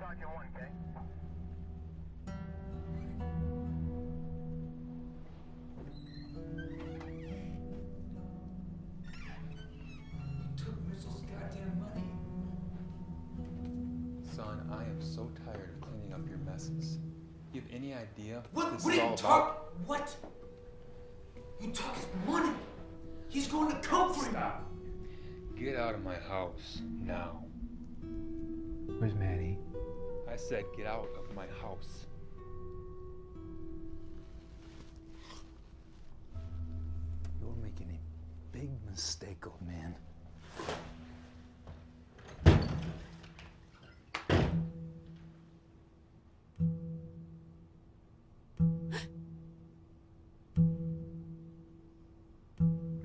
Son, I am so tired of cleaning up your messes. You have any idea what this are is you all talk? about? What? You talk his money. He's going to come for you. Stop. Get out of my house now. Where's Manny? I said get out of my house. You're making a big mistake, old man.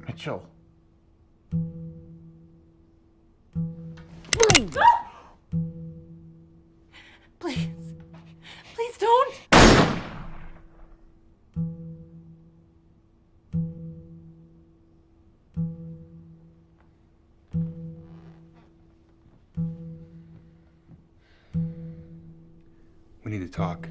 Mitchell. Please. Please don't. We need to talk.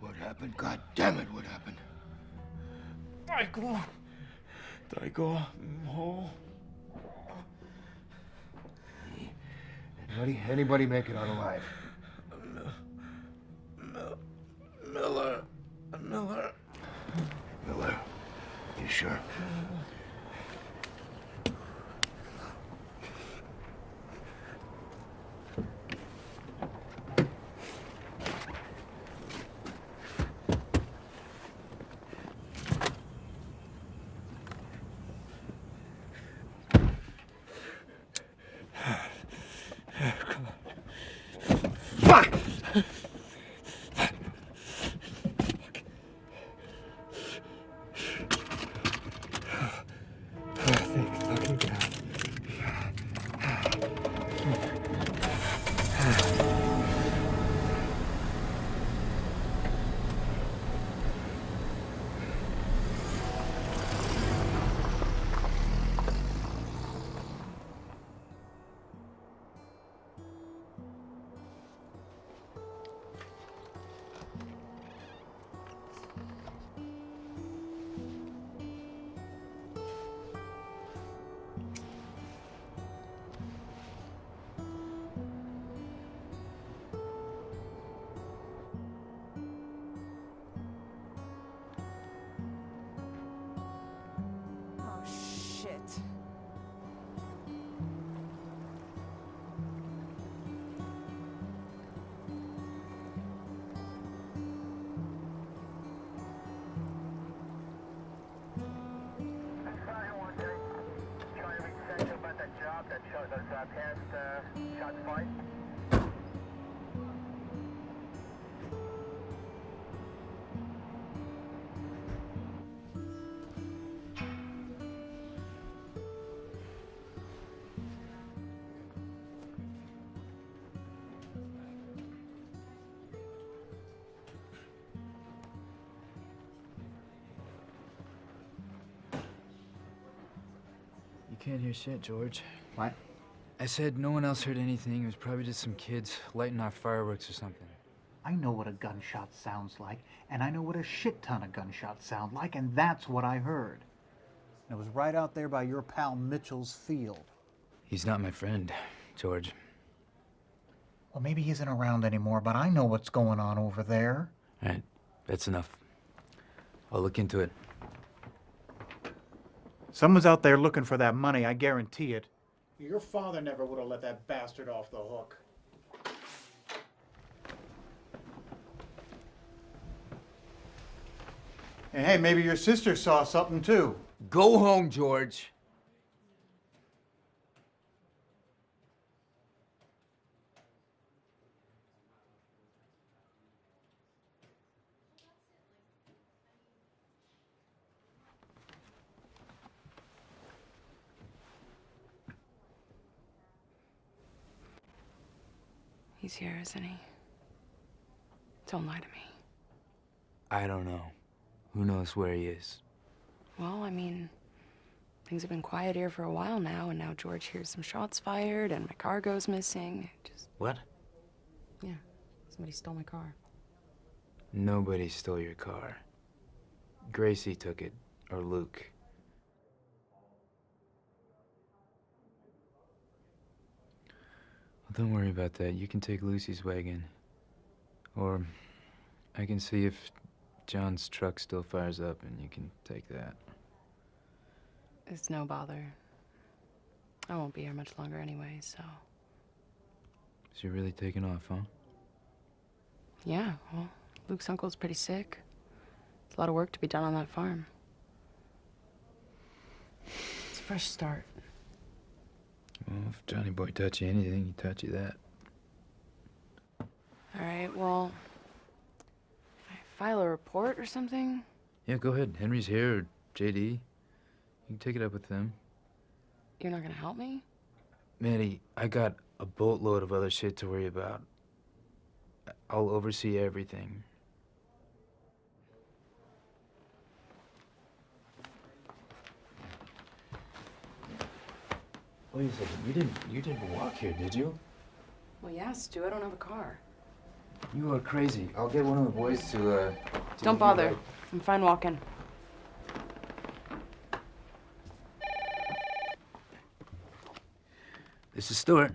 What happened? God damn it, what happened? Anybody make it out alive? Miller. Miller, you sure? Fuck! can't hear shit, George. What? I said no one else heard anything. It was probably just some kids lighting off fireworks or something. I know what a gunshot sounds like, and I know what a shit ton of gunshots sound like, and that's what I heard. And it was right out there by your pal Mitchell's field. He's not my friend, George. Well, maybe he isn't around anymore, but I know what's going on over there. All right, that's enough. I'll look into it. Someone's out there looking for that money, I guarantee it. Your father never would have let that bastard off the hook. And hey, maybe your sister saw something too. Go home, George. He's here, isn't he? Don't lie to me. I don't know. Who knows where he is? Well, I mean, things have been quiet here for a while now, and now George hears some shots fired, and my car goes missing. What? Yeah, somebody stole my car. Nobody stole your car. Gracie took it, or Luke. Well, don't worry about that. You can take Lucy's wagon. Or I can see if John's truck still fires up, and you can take that. It's no bother. I won't be here much longer anyway, so... So you're really taking off, huh? Yeah, well, Luke's uncle's pretty sick. There's a lot of work to be done on that farm. It's a fresh start. Well, if Johnny Boy taught you anything, he taught you that. All right, well... I file a report or something? Yeah, go ahead. Henry's here, or JD. You can take it up with them. You're not gonna help me? Maddie, I got a boatload of other shit to worry about. I'll oversee everything. Wait a second, you didn't walk here, did you? Well, yeah, Stu, I don't have a car. You are crazy. I'll get one of the boys to Don't bother. I'm fine walking. This is Stuart.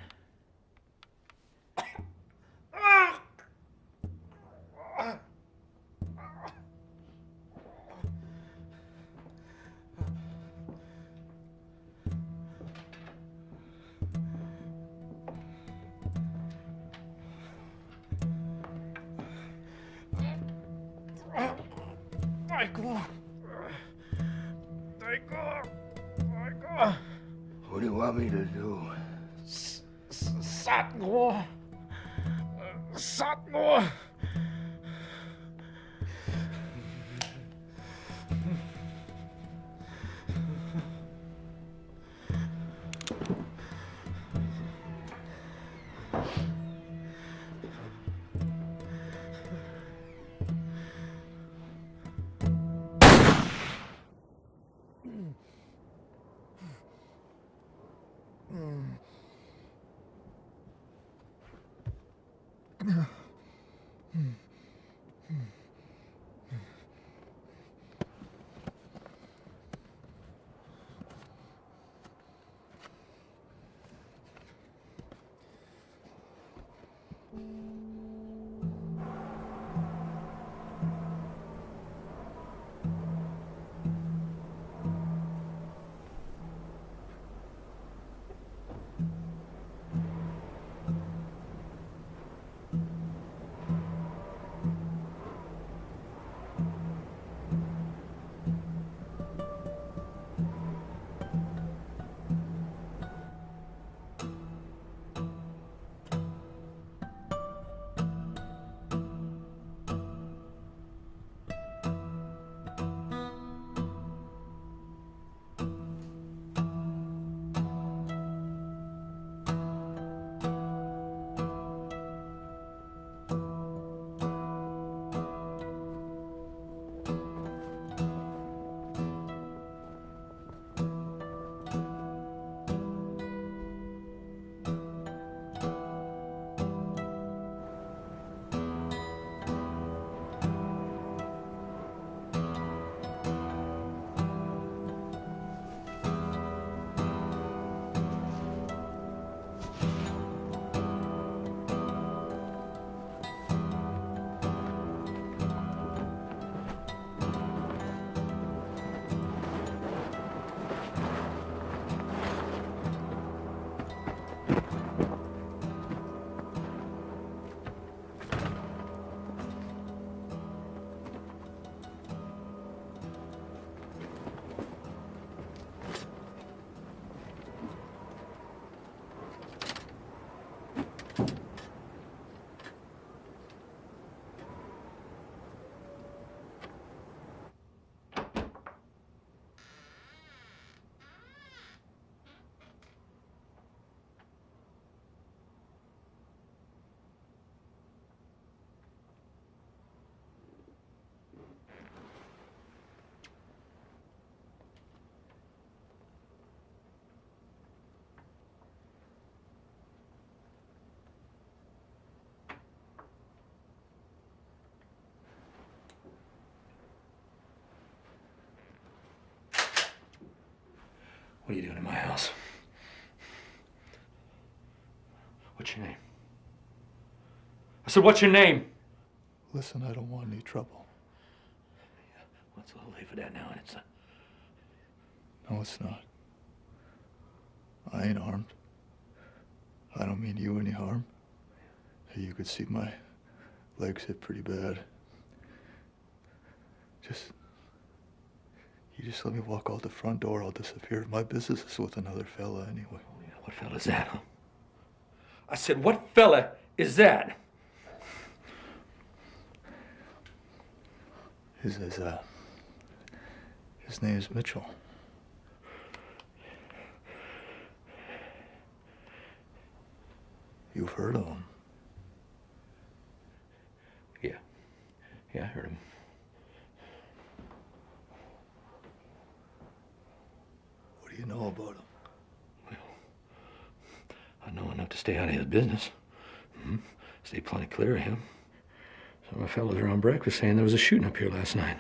What do you want me to do? Satnor. Satnor. What are you doing in my house? What's your name? I said, what's your name? Listen, I don't want any trouble. Well, it's a little late for that now, and it's No, it's not. I ain't armed. I don't mean you any harm. You could see my legs hit pretty bad. You just let me walk out the front door, I'll disappear. My business is with another fella anyway. Oh, yeah. What fella's that, huh? I said, what fella is that? His name is Mitchell. You've heard of him? Yeah. Yeah, I heard him. What do you know about him? Well, I know enough to stay out of his business. Stay plenty clear of him. Some of my fellows are on breakfast saying there was a shooting up here last night.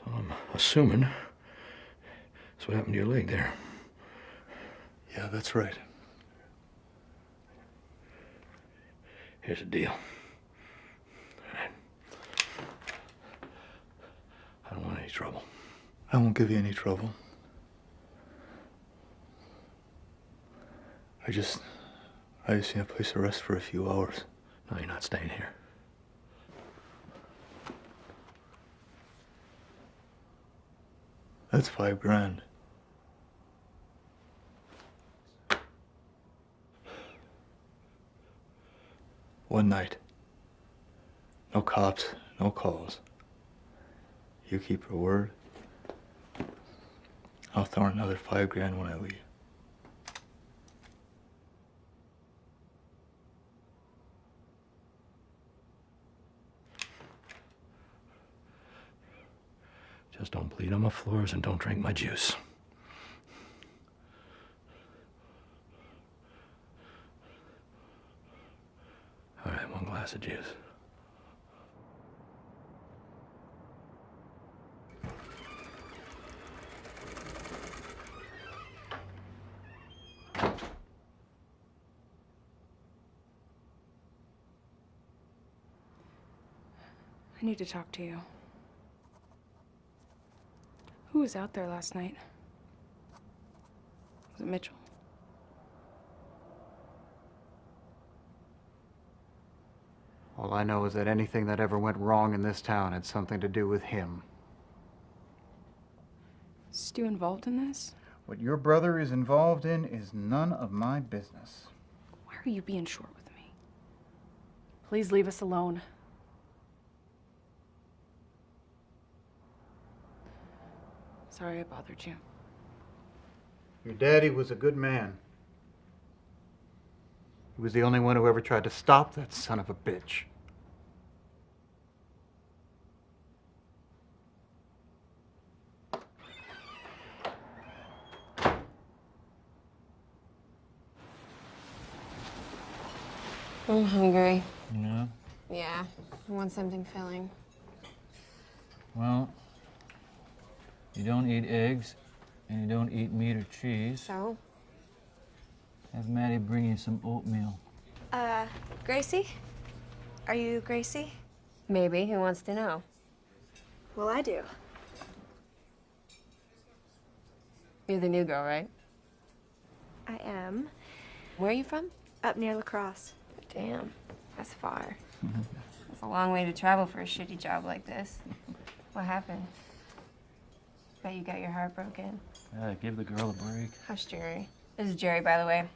So I'm assuming that's what happened to your leg there. Yeah, that's right. Here's the deal. All right. I don't want any trouble. I won't give you any trouble. I just need a place to rest for a few hours. No, you're not staying here. That's $5,000. One night. No cops, no calls. You keep your word. I'll throw in another $5,000 when I leave. Just don't bleed on my floors and don't drink my juice. All right, one glass of juice. I need to talk to you. Who was out there last night? Was it Mitchell? All I know is that anything that ever went wrong in this town had something to do with him. Is Stu involved in this? What your brother is involved in is none of my business. Why are you being short with me? Please leave us alone. Sorry I bothered you. Your daddy was a good man. He was the only one who ever tried to stop that son of a bitch. I'm hungry. Yeah? Yeah, I want something filling. Well, you don't eat eggs, and you don't eat meat or cheese. So? Have Maddie bring you some oatmeal. Gracie? Are you Gracie? Maybe. Who wants to know? Well, I do. You're the new girl, right? I am. Where are you from? Up near La Crosse. Damn, that's far. That's a long way to travel for a shitty job like this. What happened? Bet you got your heart broken. Give the girl a break. Hush, Jerry. This is Jerry, by the way.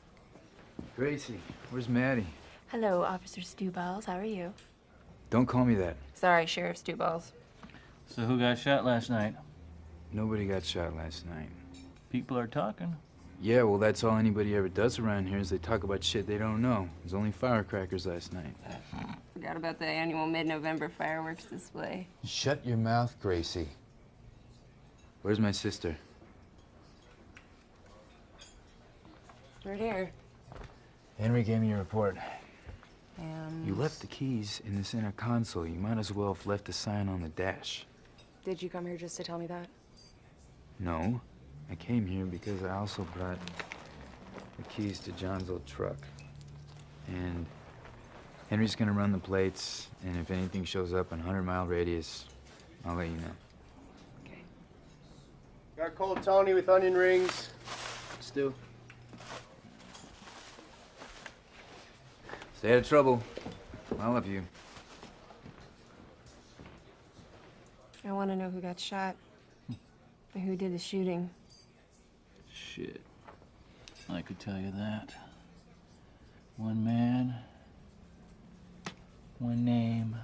Gracie, where's Maddie? Hello, Officer Stu Balls. How are you? Don't call me that. Sorry, Sheriff Stu Balls. So who got shot last night? Nobody got shot last night. People are talking. Yeah, well, that's all anybody ever does around here is they talk about shit they don't know. There's only firecrackers last night. Forgot about the annual mid-November fireworks display. Shut your mouth, Gracie. Where's my sister? Right here. Henry gave me a report. And You left the keys in the center console. You might as well have left a sign on the dash. Did you come here just to tell me that? No, I came here because I also brought the keys to John's old truck. And Henry's gonna run the plates, and if anything shows up in a 100-mile radius, I'll let you know. Okay. Got cold Tony with onion rings. Stu. Stay out of trouble. I love you. I want to know who got shot and who did the shooting. Shit. I could tell you that. One man, one name.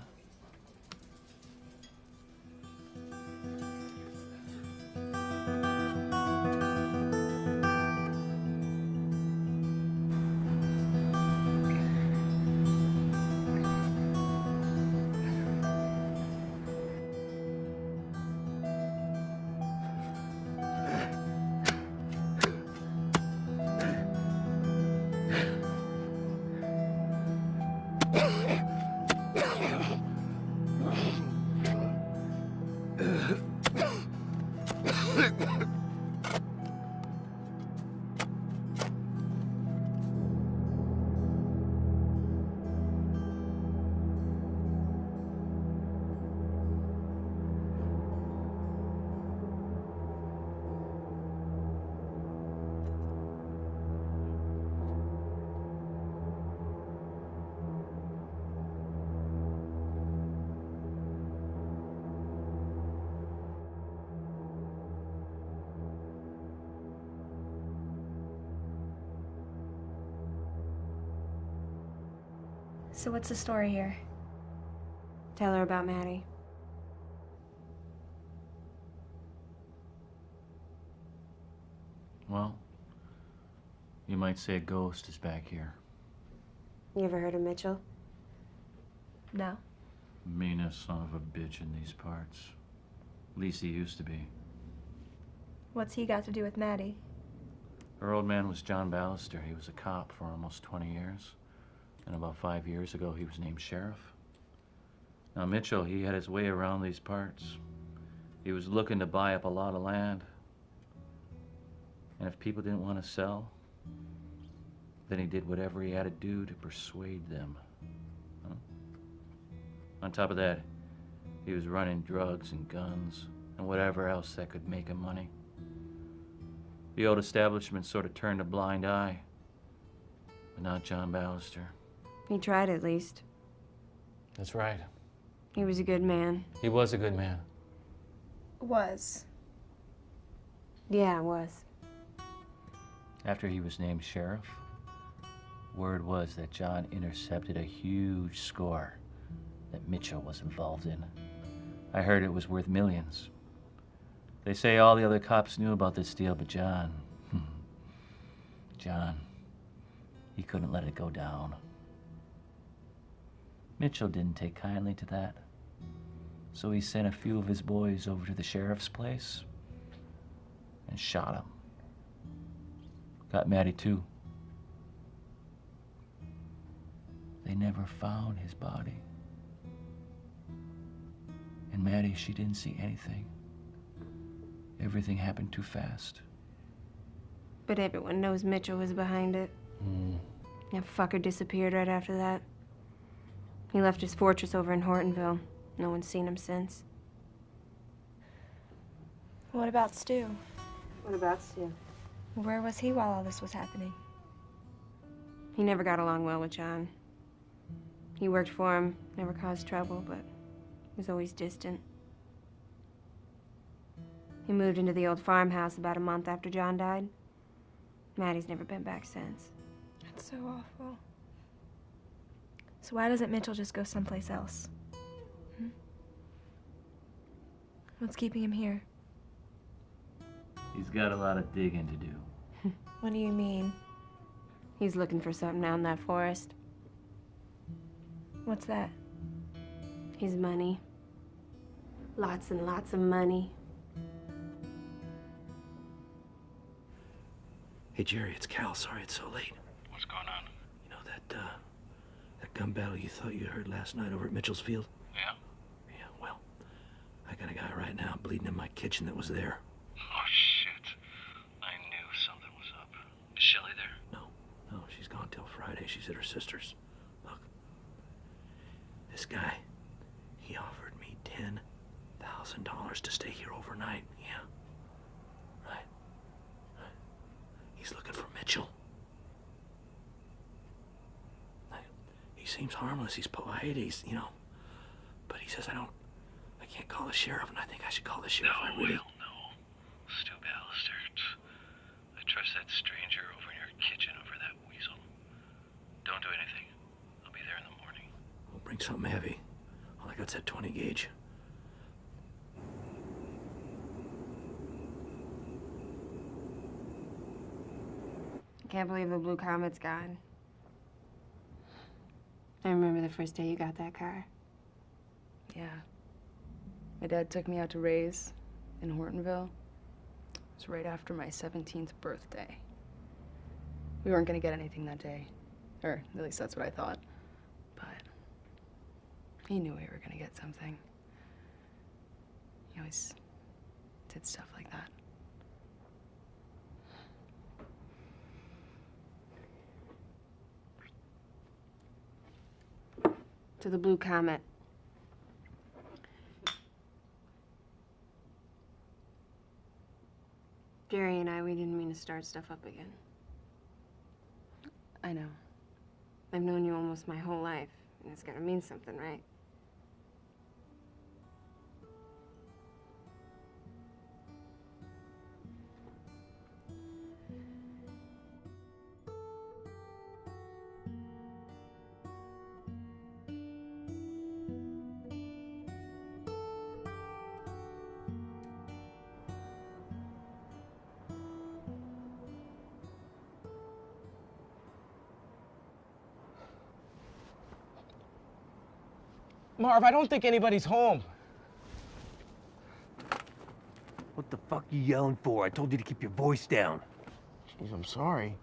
So what's the story here? Tell her about Maddie. Well, you might say a ghost is back here. You ever heard of Mitchell? No. Meanest son of a bitch in these parts. At least he used to be. What's he got to do with Maddie? Her old man was John Ballister. He was a cop for almost 20 years. And about 5 years ago, he was named sheriff. Now, Mitchell, he had his way around these parts. He was looking to buy up a lot of land. And if people didn't want to sell, then he did whatever he had to do to persuade them. Huh? On top of that, he was running drugs and guns and whatever else that could make him money. The old establishment sort of turned a blind eye, but not John Ballister. He tried at least. That's right. He was a good man. He was a good man. Was. Yeah, was. After he was named sheriff, word was that John intercepted a huge score that Mitchell was involved in. I heard it was worth millions. They say all the other cops knew about this deal, but John, he couldn't let it go down. Mitchell didn't take kindly to that, so he sent a few of his boys over to the sheriff's place and shot him. Got Maddie too. They never found his body. And Maddie, she didn't see anything. Everything happened too fast. But everyone knows Mitchell was behind it. That fucker disappeared right after that. He left his fortress over in Hortonville. No one's seen him since. What about Stu? What about Stu? Where was he while all this was happening? He never got along well with John. He worked for him, never caused trouble, but was always distant. He moved into the old farmhouse about a month after John died. Maddie's never been back since. That's so awful. So why doesn't Mitchell just go someplace else? What's keeping him here? He's got a lot of digging to do. What do you mean? He's looking for something out in that forest. What's that? His money. Lots and lots of money. Hey, Jerry, it's Cal. Sorry it's so late. What's going on? You know that gun battle you thought you heard last night over at Mitchell's field? Yeah? Yeah, well, I got a guy right now bleeding in my kitchen that was there. Oh, shit. okay? She's at her sister's. Look, this guy, he offered me $10,000 to stay here overnight. Yeah. Right. He's looking for Mitchell. He seems harmless, he's polite, he's, you know, but he says I can't call the sheriff, and I think I should call the sheriff. No, Will, no. Stu Ballister. I trust that stranger over in your kitchen over that weasel. Don't do anything. I'll be there in the morning. We'll bring something heavy. All I got's that 20 gauge. I can't believe the Blue Comet's gone. I remember the first day you got that car. Yeah. My dad took me out to Ray's in Hortonville. It was right after my 17th birthday. We weren't gonna get anything that day. Or at least that's what I thought. But he knew we were gonna get something. He always did stuff like that. To the Blue Comet. Jerry and I, we didn't mean to start stuff up again. I know. I've known you almost my whole life, and it's gotta mean something, right? Marv, I don't think anybody's home. What the fuck you yelling for? I told you to keep your voice down. Jeez, I'm sorry.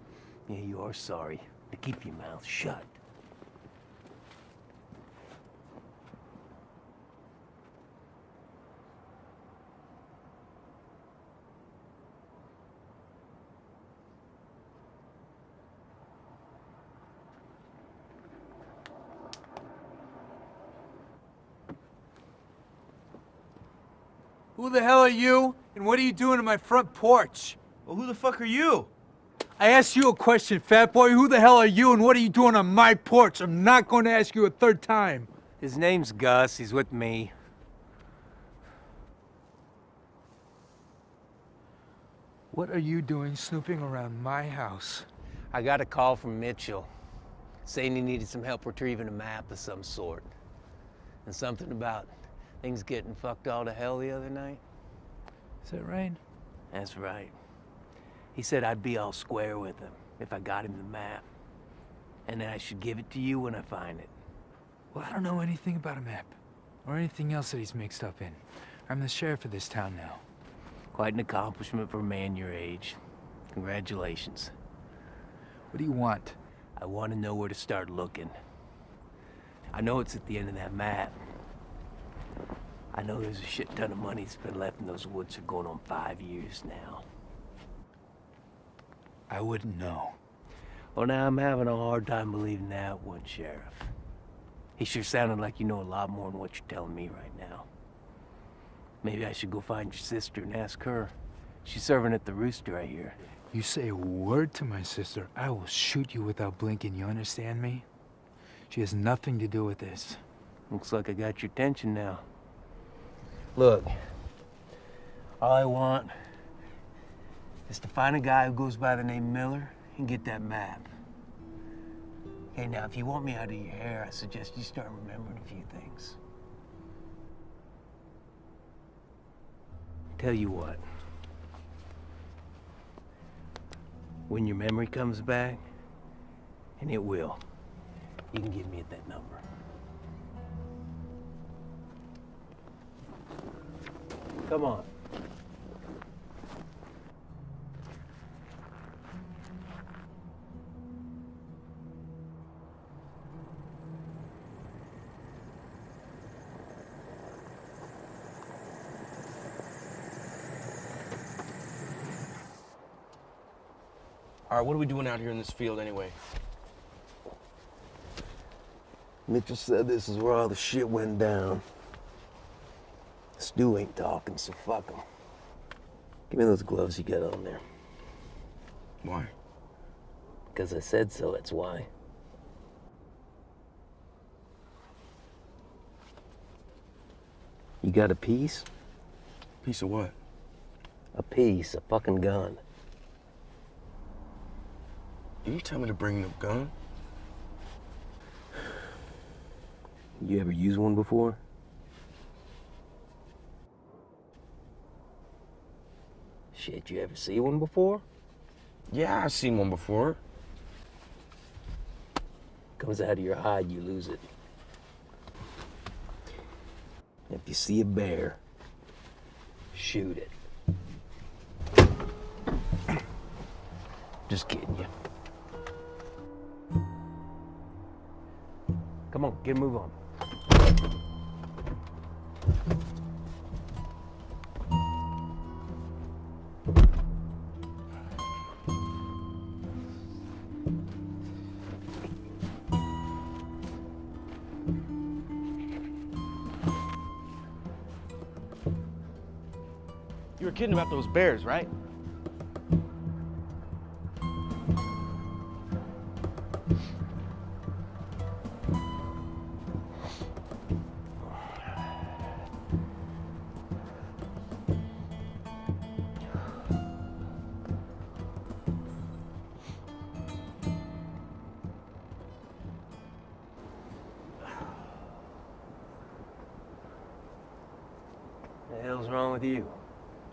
Yeah, you are sorry. To keep your mouth shut. Who the hell are you, and what are you doing on my front porch? Well, who the fuck are you? I asked you a question, fat boy. Who the hell are you, and what are you doing on my porch? I'm not going to ask you a third time. His name's Gus. He's with me. What are you doing snooping around my house? I got a call from Mitchell, saying he needed some help retrieving a map of some sort. And something about things getting fucked all to hell the other night. Is that right? That's right. He said I'd be all square with him if I got him the map. And then I should give it to you when I find it. Well, I don't know anything about a map, or anything else that he's mixed up in. I'm the sheriff of this town now. Quite an accomplishment for a man your age. Congratulations. What do you want? I want to know where to start looking. I know it's at the end of that map. I know there's a shit ton of money that's been left in those woods for going on 5 years now. I wouldn't know. Well, now I'm having a hard time believing that one, Sheriff. He sure sounded like you know a lot more than what you're telling me right now. Maybe I should go find your sister and ask her. She's serving at the Rooster, I hear. You say a word to my sister, I will shoot you without blinking, you understand me? She has nothing to do with this. Looks like I got your attention now. Look, all I want is to find a guy who goes by the name Miller and get that map. Okay, now, if you want me out of your hair, I suggest you start remembering a few things. Tell you what. When your memory comes back, and it will, you can get me at that number. Come on. All right, what are we doing out here in this field anyway? Mitchell said this is where all the shit went down. Stu ain't talking, so fuck him. Give me those gloves you got on there. Why? Because I said so, that's why. You got a piece? Piece of what? A piece, a fucking gun. Did you tell me to bring the gun? You ever use one before? Shit, you ever see one before? Yeah, I've seen one before. Comes out of your hide, you lose it. If you see a bear, shoot it. Just kidding you. Come on, get a move on. You were kidding about those bears, right? The hell's wrong with you?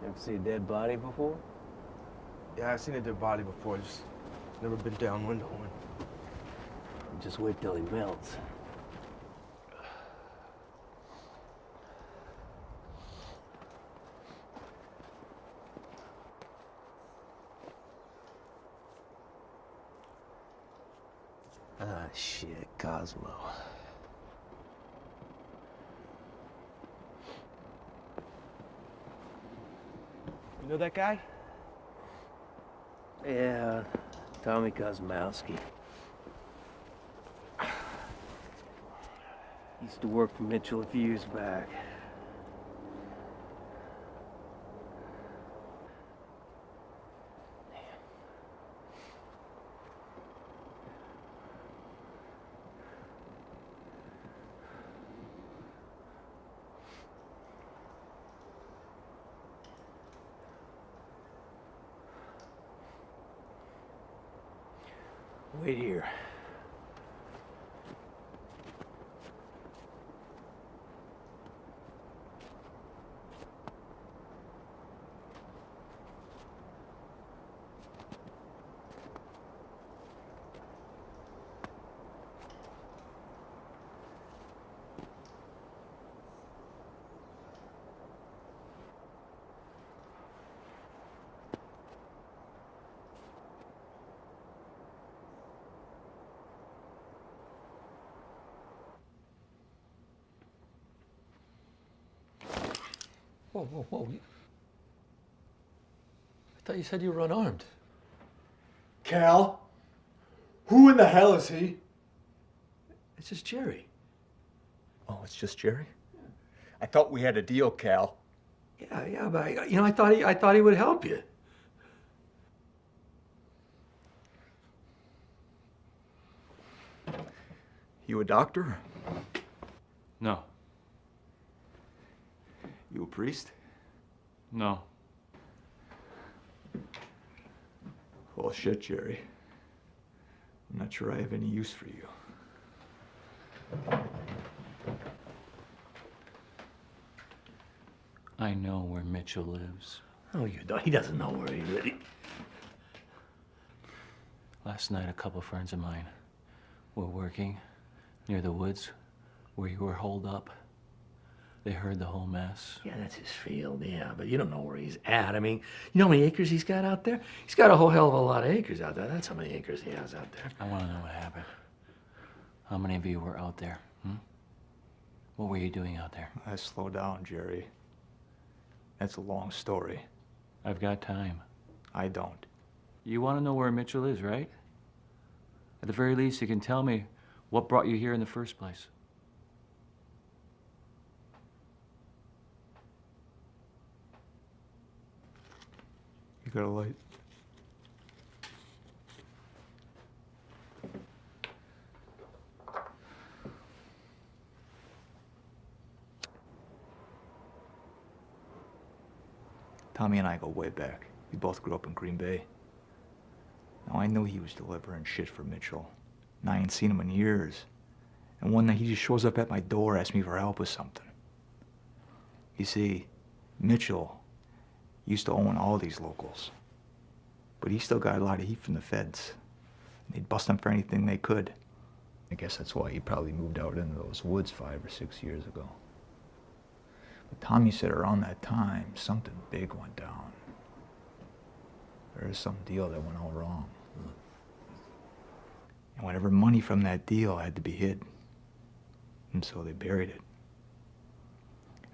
Ever see a dead body before? Yeah, I've seen a dead body before, just never been downwind of one. Just wait till he melts. Ah, shit, Cosmo. You know that guy? Yeah, Tommy Kosmowski. Used to work for Mitchell a few years back. Wait here. Whoa, whoa, whoa. I thought you said you were unarmed. Cal? Who in the hell is he? It's just Jerry. Oh, it's just Jerry? I thought we had a deal, Cal. Yeah, but I thought he would help you. You a doctor? No. You a priest? No. Well, shit, Jerry. I'm not sure I have any use for you. I know where Mitchell lives. Oh, you don't. He doesn't know where he lives. Last night, a couple friends of mine were working near the woods where you were holed up. They heard the whole mess. Yeah, that's his field, yeah, but you don't know where he's at. I mean, you know how many acres he's got out there? He's got a whole hell of a lot of acres out there. That's how many acres he has out there. I want to know what happened. How many of you were out there? What were you doing out there? Slow down, Jerry. That's a long story. I've got time. I don't. You want to know where Mitchell is, right? At the very least, you can tell me What brought you here in the first place? You got a light? Tommy and I go way back. We both grew up in Green Bay. Now, I knew he was delivering shit for Mitchell, and I ain't seen him in years. And one night he just shows up at my door, asks me for help with something. You see, Mitchell used to own all these locals, but he still got a lot of heat from the feds. They'd bust him for anything they could. I guess that's why he probably moved out into those woods 5 or 6 years ago. But Tommy said around that time, something big went down. There was some deal that went all wrong. And whatever money from that deal had to be hid. And so they buried it.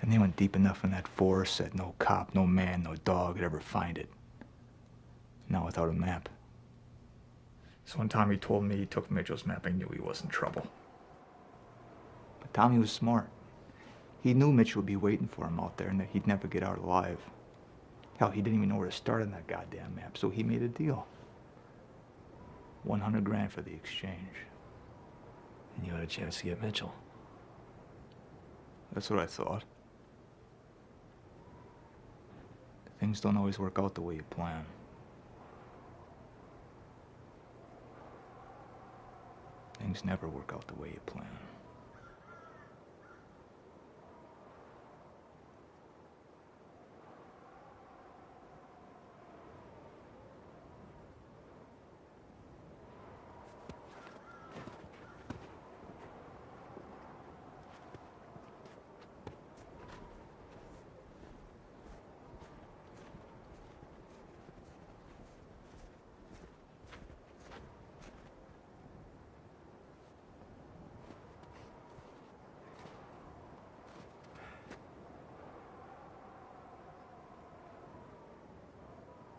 And they went deep enough in that forest that no cop, no man, no dog could ever find it. Not without a map. So when Tommy told me he took Mitchell's map, I knew he was in trouble. But Tommy was smart. He knew Mitchell would be waiting for him out there and that he'd never get out alive. Hell, he didn't even know where to start on that goddamn map, so he made a deal. 100 grand for the exchange. And you had a chance to get Mitchell. That's what I thought. Things don't always work out the way you plan. Things never work out the way you plan.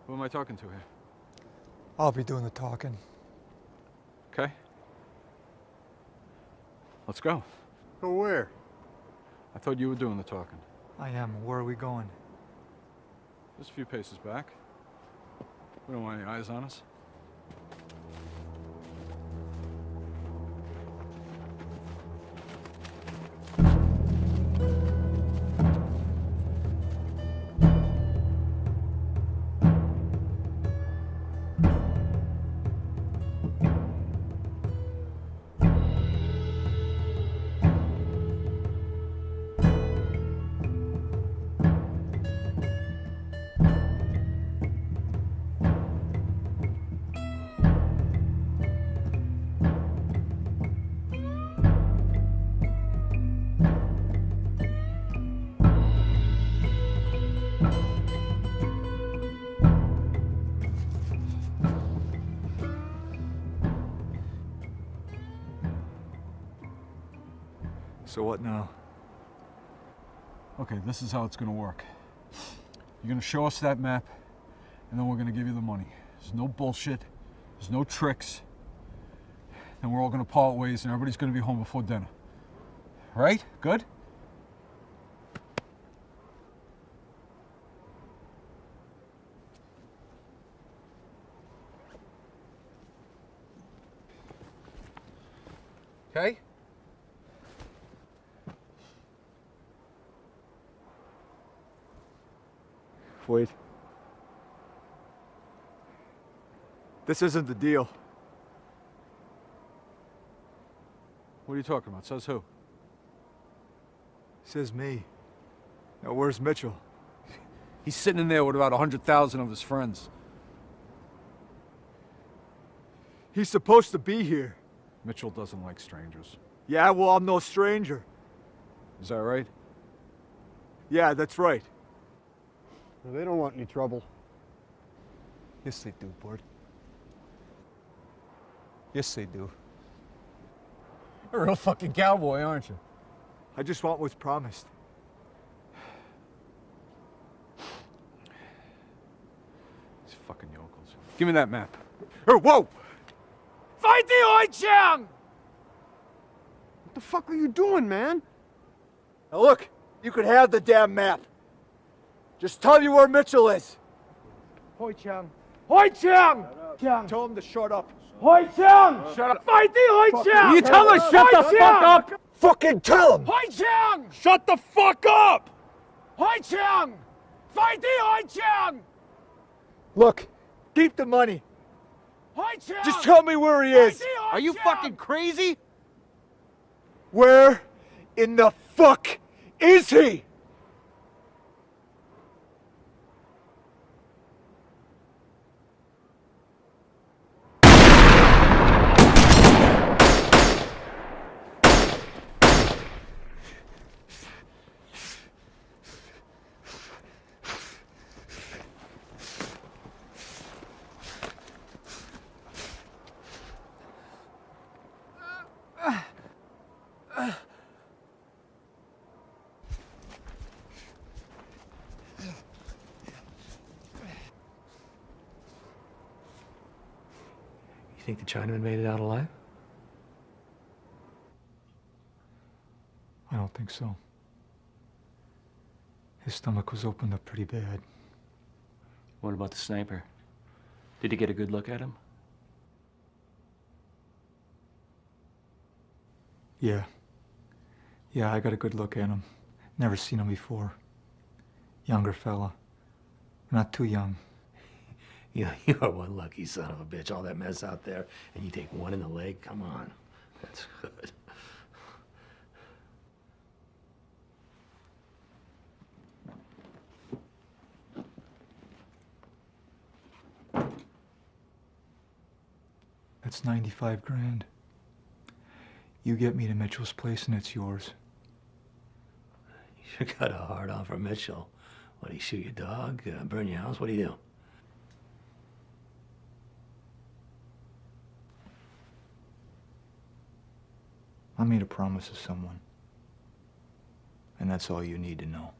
Who am I talking to here? I'll be doing the talking. Okay. Let's go. Go where? I thought you were doing the talking. I am. Where are we going? Just a few paces back. We don't want any eyes on us. So what now? Okay, this is how it's gonna work. You're gonna show us that map, and then we're gonna give you the money. There's no bullshit, there's no tricks. Then we're all gonna part ways and everybody's gonna be home before dinner. Right? Good? Okay? Wait. This isn't the deal. What are you talking about? Says who? Says me. Now, where's Mitchell? He's sitting in there with about 100,000 of his friends. He's supposed to be here. Mitchell doesn't like strangers. Yeah, well, I'm no stranger. Is that right? Yeah, that's right. Well, they don't want any trouble. Yes, they do, Bart. Yes, they do. You're a real fucking cowboy, aren't you? I just want what's promised. These fucking yokels. Give me that map. Whoa! 快递回枪！ The fuck are you doing, man? Now look, you can have the damn map. Just tell me where Mitchell is. Hoi Chang. Hoi Chang! Tell him to shut up. Hoi Chang! Shut up. Fight the Hoi Chang! You tell him to shut the fuck up! Fucking tell him! Hoi Chang! Shut the fuck up! Hoi Chang! Fight the Hoi Chang! Look, keep the money. Hoi Chang! Just tell me where he is. Are you fucking crazy? Where in the fuck is he? You think the Chinaman made it out alive? I don't think so. His stomach was opened up pretty bad. What about the sniper? Did you get a good look at him? Yeah. Yeah, I got a good look at him. Never seen him before. Younger fella. Not too young. You are one lucky son of a bitch. All that mess out there, and you take one in the leg? Come on. That's good. That's 95 grand. You get me to Mitchell's place and it's yours. You got a hard on for Mitchell. What, he shoot your dog? Burn your house? What do you do? I made a promise to someone. And that's all you need to know.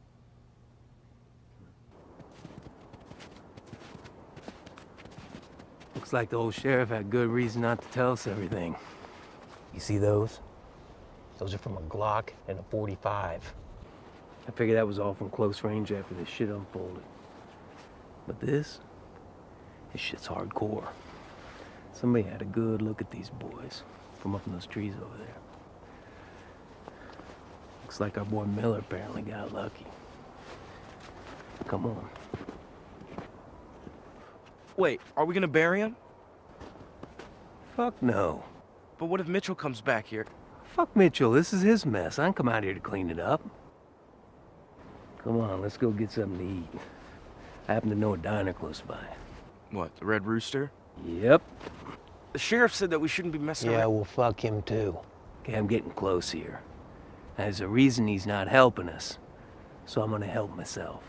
Looks like the old sheriff had good reason not to tell us everything. You see those? Those are from a Glock and a .45. I figured that was all from close range after this shit unfolded. But this shit's hardcore. Somebody had a good look at these boys from up in those trees over there. Looks like our boy Miller apparently got lucky. Come on. Wait, are we gonna bury him? Fuck no. But what if Mitchell comes back here? Fuck Mitchell, this is his mess. I didn't come out here to clean it up. Come on, let's go get something to eat. I happen to know a diner close by. What, the Red Rooster? Yep. The sheriff said that we shouldn't be messing around. Yeah, well, fuck him too. Okay, I'm getting close here. There's a reason he's not helping us, so I'm gonna help myself.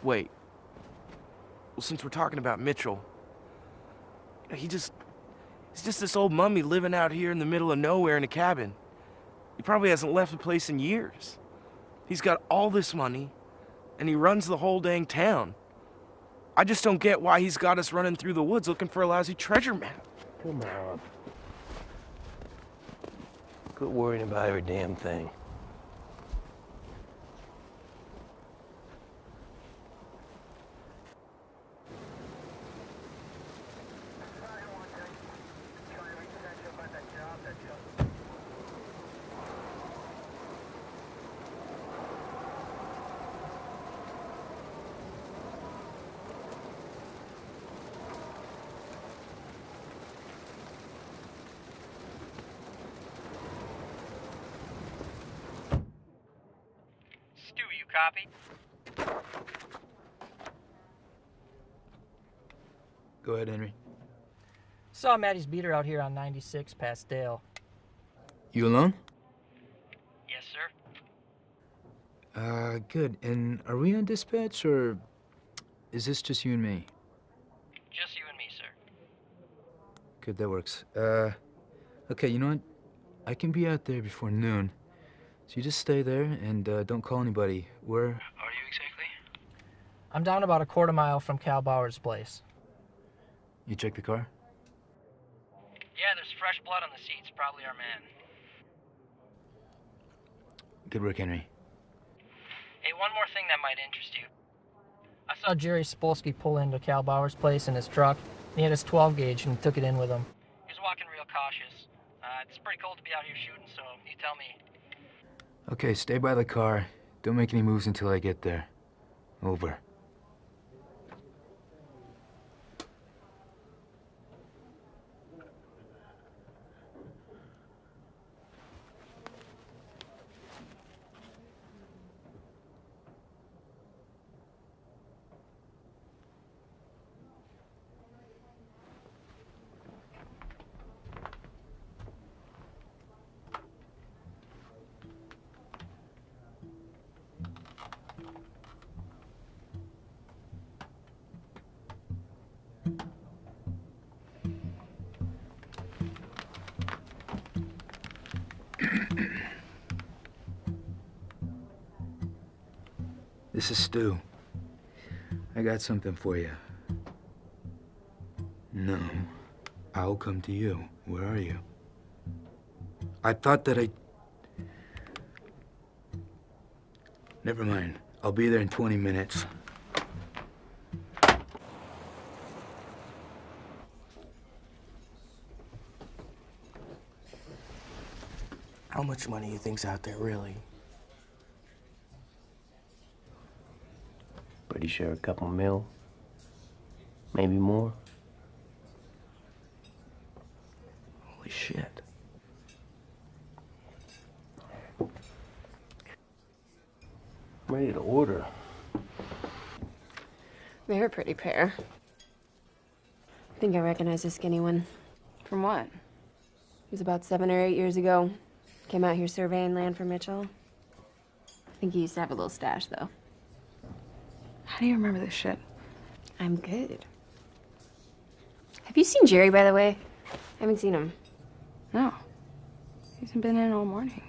Wait. Well, since we're talking about Mitchell, he's just this old mummy living out here in the middle of nowhere in a cabin. He probably hasn't left the place in years. He's got all this money, and he runs the whole dang town. I just don't get why he's got us running through the woods looking for a lousy treasure map. Come on. Quit worrying about every damn thing. Copy. Go ahead, Henry. Saw Maddie's beater out here on 96 past Dale. You alone? Yes, sir. Good. And are we on dispatch, or is this just you and me? Just you and me, sir. Good, that works. Okay, you know what? I can be out there before noon. So you just stay there and don't call anybody. Where are you exactly? I'm down about a quarter mile from Cal Bauer's place. You check the car? Yeah, there's fresh blood on the seats. Probably our man. Good work, Henry. Hey, one more thing that might interest you. I saw Jerry Spolsky pull into Cal Bauer's place in his truck. He had his 12 gauge and he took it in with him. He was walking real cautious. It's pretty cold to be out here shooting, so you tell me. Okay, stay by the car. Don't make any moves until I get there. Over. This is Stu. I got something for you. No, I'll come to you. Where are you? I thought that Never mind. I'll be there in 20 minutes. How much money you think's out there, really? Pretty sure a couple mil. Maybe more. Holy shit. I'm ready to order. They're a pretty pair. I think I recognize the skinny one. From what? It was about 7 or 8 years ago. Came out here surveying land for Mitchell. I think he used to have a little stash, though. How do you remember this shit? I'm good. Have you seen Jerry, by the way? I haven't seen him. No. He hasn't been in all morning.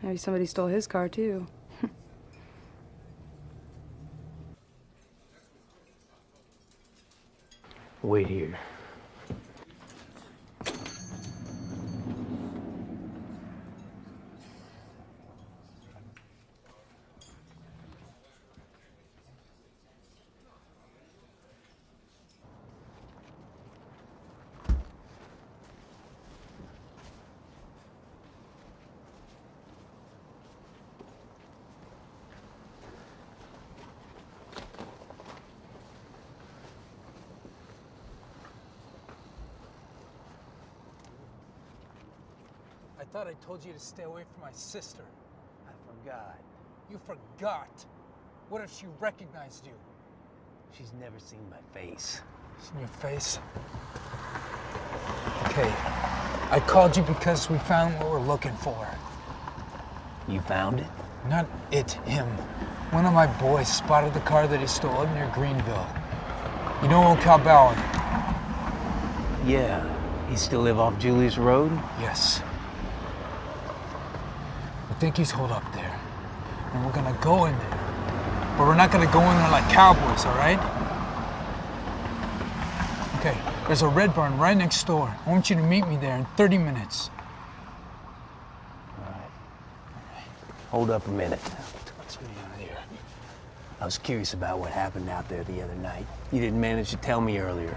Maybe somebody stole his car, too. Wait here. I thought I told you to stay away from my sister. I forgot. You forgot. What if she recognized you? She's never seen my face. Seen your face? Okay. I called you because we found what we're looking for. You found it? Not it, him. One of my boys spotted the car that he stole up near Greenville. You know old Cal Bauer? Yeah. He still live off Julius Road? Yes. I think he's holed up there. And we're gonna go in there. But we're not gonna go in there like cowboys, all right? Okay, there's a Red Barn right next door. I want you to meet me there in 30 minutes. All right. Hold up a minute. What's me out here? I was curious about what happened out there the other night. You didn't manage to tell me earlier.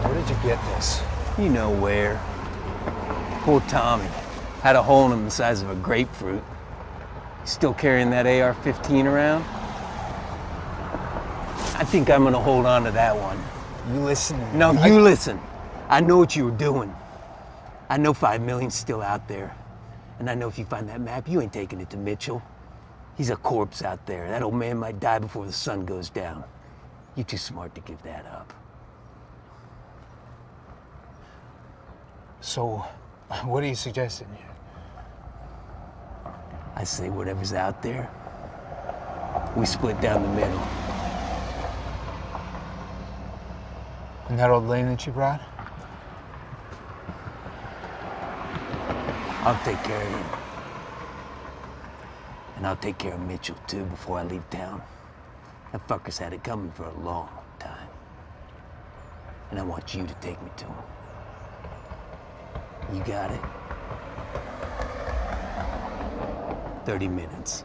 Where did you get this? You know where. Poor Tommy had a hole in him the size of a grapefruit. You still carrying that AR-15 around? I think I'm gonna hold on to that one. You listen to me. No, you listen. I know what you were doing. I know $5 million's still out there. And I know if you find that map, you ain't taking it to Mitchell. He's a corpse out there. That old man might die before the sun goes down. You're too smart to give that up. So, what are you suggesting here? I say whatever's out there, we split down the middle. And that old lane that you brought? I'll take care of him. And I'll take care of Mitchell, too, before I leave town. That fucker's had it coming for a long time. And I want you to take me to him. You got it. 30 minutes.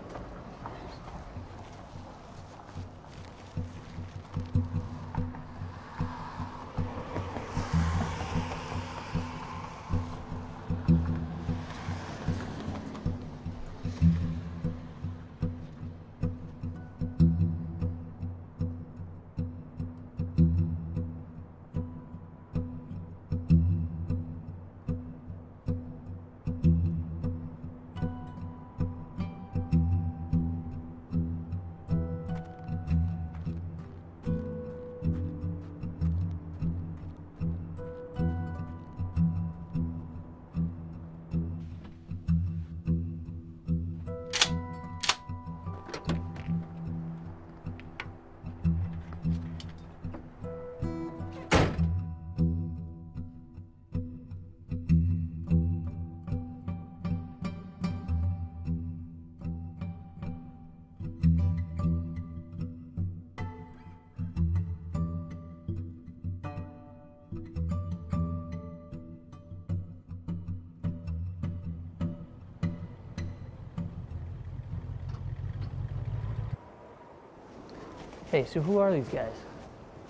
Hey, so who are these guys?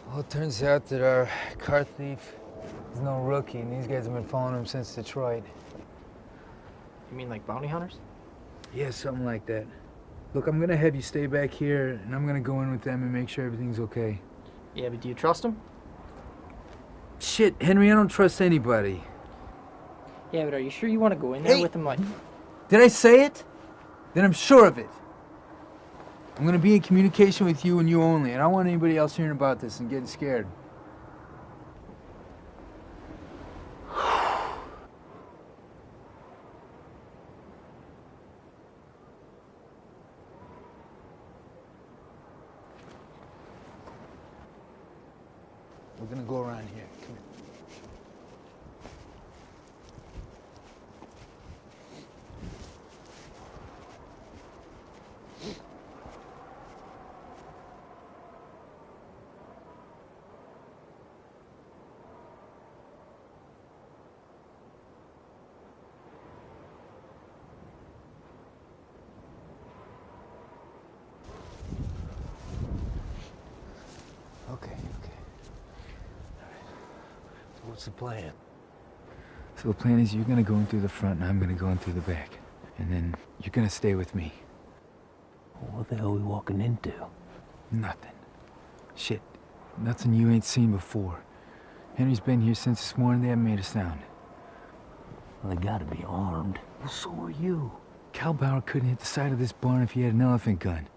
Well, it turns out that our car thief is no rookie, and these guys have been following him since Detroit. You mean like bounty hunters? Yeah, something like that. Look, I'm gonna have you stay back here, and I'm gonna go in with them and make sure everything's okay. Yeah, but do you trust them? Shit, Henry, I don't trust anybody. Yeah, but are you sure you want to go in there with them like... Did I say it? Then I'm sure of it. I'm gonna be in communication with you and you only, and I don't want anybody else hearing about this and getting scared. We're gonna go around here. Come here. Okay. So what's the plan? So the plan is you're gonna go in through the front and I'm gonna go in through the back. And then you're gonna stay with me. What the hell are we walking into? Nothing. Shit. Nothing you ain't seen before. Henry's been here since this morning. They haven't made a sound. Well, they gotta be armed. Well, so are you. Cal Bauer couldn't hit the side of this barn if he had an elephant gun.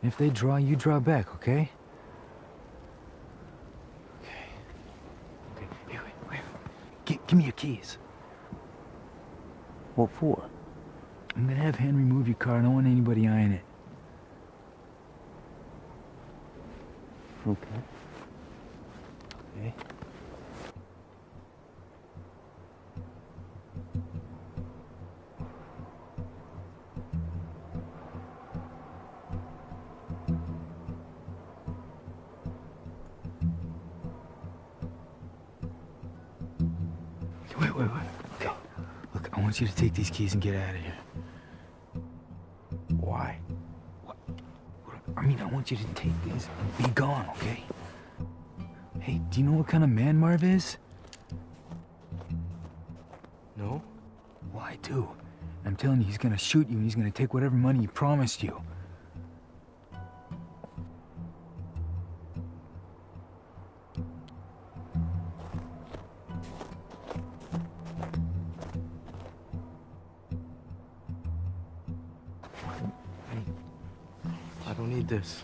And if they draw, you draw back, okay? Okay. Wait. Give me your keys. What for? I'm gonna have Henry move your car. I don't want anybody eyeing it. Okay. Wait. Okay. Look, I want you to take these keys and get out of here. Why? I mean, I want you to take these and be gone, okay? Hey, do you know what kind of man Marv is? No? Well, I do. I'm telling you, he's gonna shoot you and he's gonna take whatever money he promised you. I don't need this.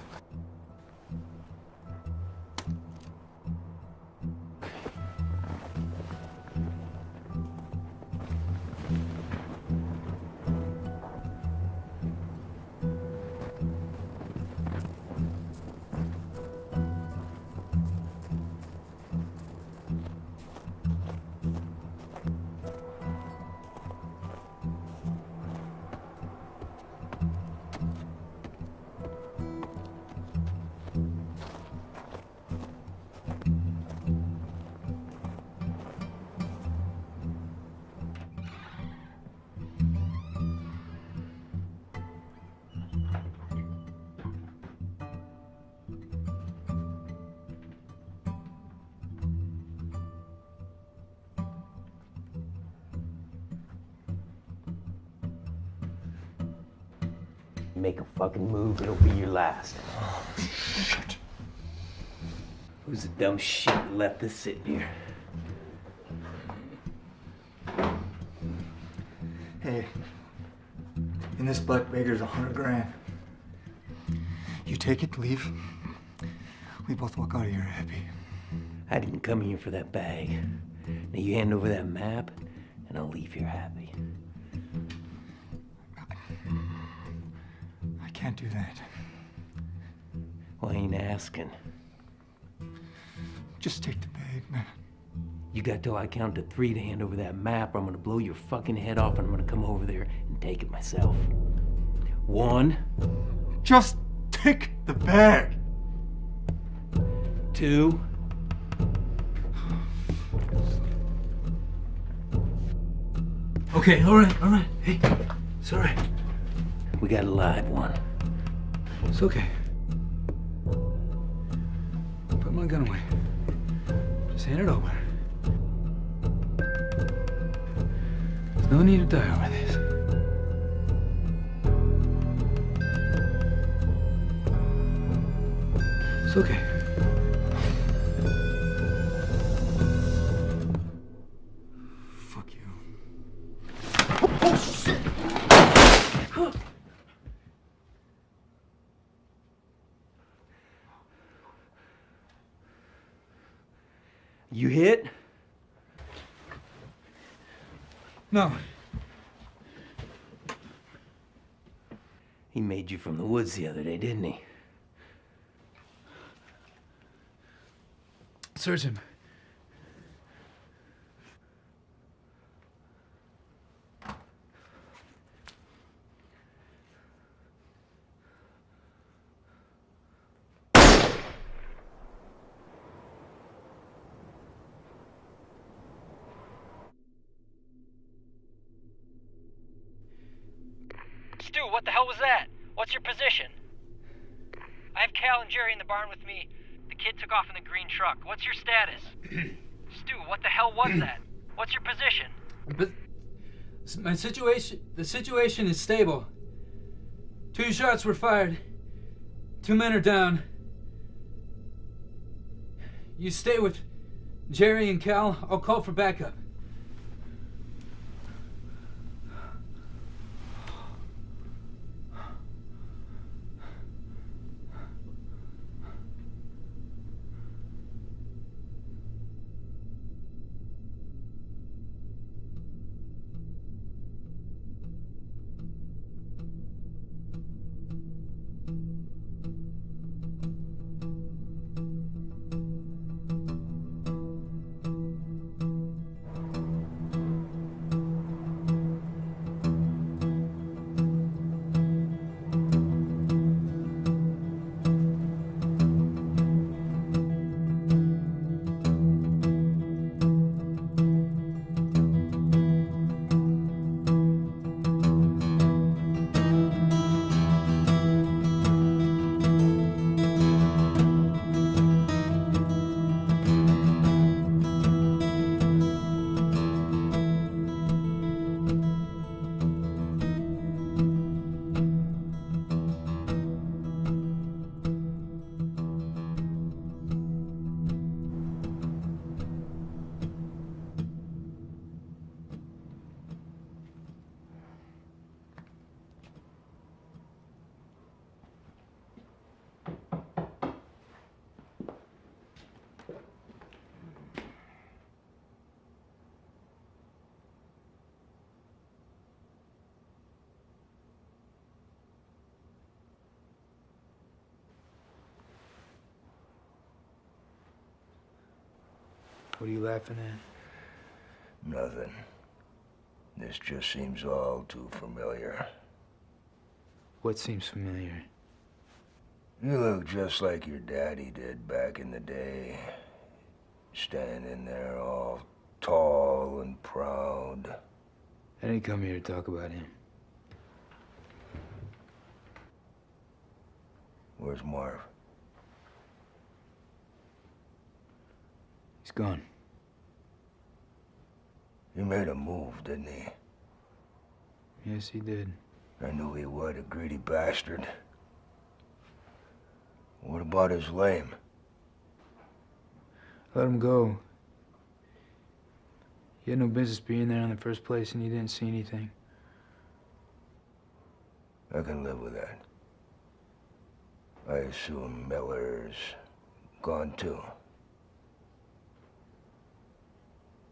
make a fucking move, it'll be your last. Oh, shit. Who's the dumb shit that left this sitting here? Hey, in this black bag there's 100 grand. You take it, leave. We both walk out of here happy. I didn't come here for that bag. Now you hand over that map, and I'll leave here happy. I can't do that. Well, I ain't asking. Just take the bag, man. You got till I count to 3 to hand over that map, or I'm gonna blow your fucking head off, and I'm gonna come over there and take it myself. 1. Just take the bag. 2. Okay, all right. Hey, it's all right. We got a live one. It's okay. Put my gun away. Just hand it over. There's no need to die over this. It's okay. Fuck you. Oh, shit! You hit? No. He made you from the woods the other day, didn't he? Search him. Stu, what the hell was that? What's your position? I have Cal and Jerry in the barn with me. The kid took off in the green truck. What's your status? Stu, what the hell was that? What's your position? But the situation is stable. 2 shots were fired. 2 men are down. You stay with Jerry and Cal. I'll call for backup. What are you laughing at? Nothing. This just seems all too familiar. What seems familiar? You look just like your daddy did back in the day. Standing there all tall and proud. I didn't come here to talk about him. Where's Marv? He's gone. He made a move, didn't he? Yes, he did. I knew he would, a greedy bastard. What about his lame? Let him go. He had no business being there in the first place, and he didn't see anything. I can live with that. I assume Miller's gone too.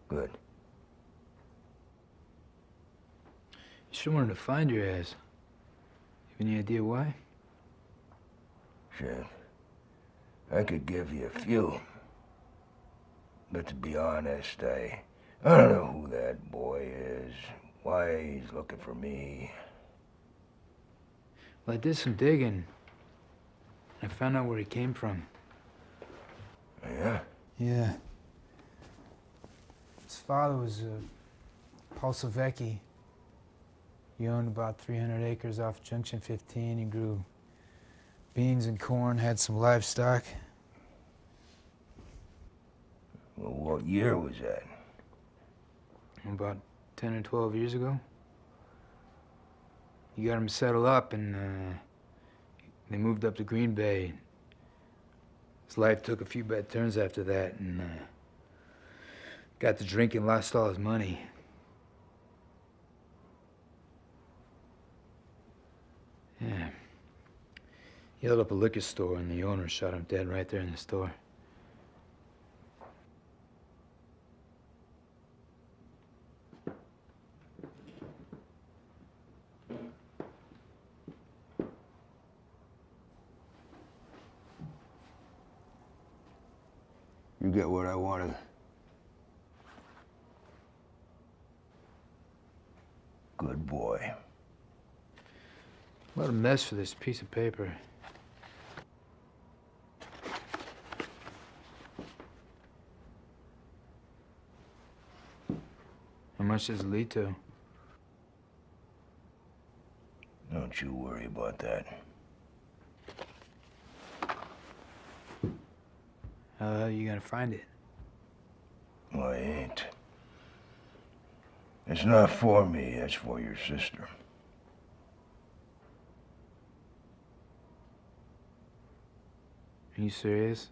Good. You sure wanted to find your ass. You have any idea why? Shit. I could give you a few. But to be honest, I don't know who that boy is, why he's looking for me. Well, I did some digging. I found out where he came from. Yeah? Yeah. His father was Paul Savecki. He owned about 300 acres off Junction 15. He grew beans and corn, had some livestock. Well, what year was that? About 10 or 12 years ago. He got him settled up, and they moved up to Green Bay. His life took a few bad turns after that, and got to drinking, lost all his money. Yeah. He held up a liquor store, and the owner shot him dead right there in the store. You get what I wanted. Good boy. What a mess for this piece of paper. How much does it lead to? Don't you worry about that. How the hell are you gonna find it? Well, I ain't. It's not for me, it's for your sister. Are you serious?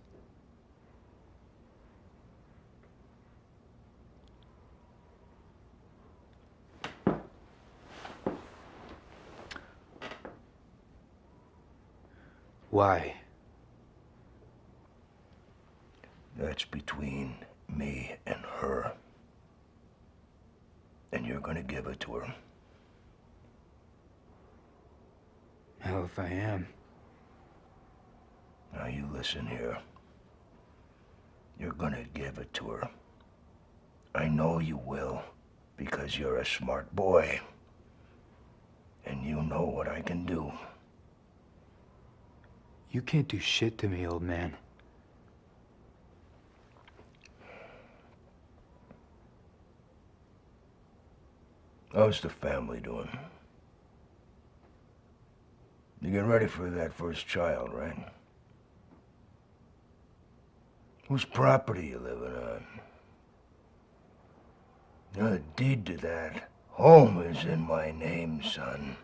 Why? That's between me and her. And you're gonna give it to her. Hell if I am. Now you listen here. You're gonna give it to her. I know you will, because you're a smart boy. And you know what I can do. You can't do shit to me, old man. How's the family doing? You getting ready for that first child, right? Whose property you living on? The deed to that home is in my name, son.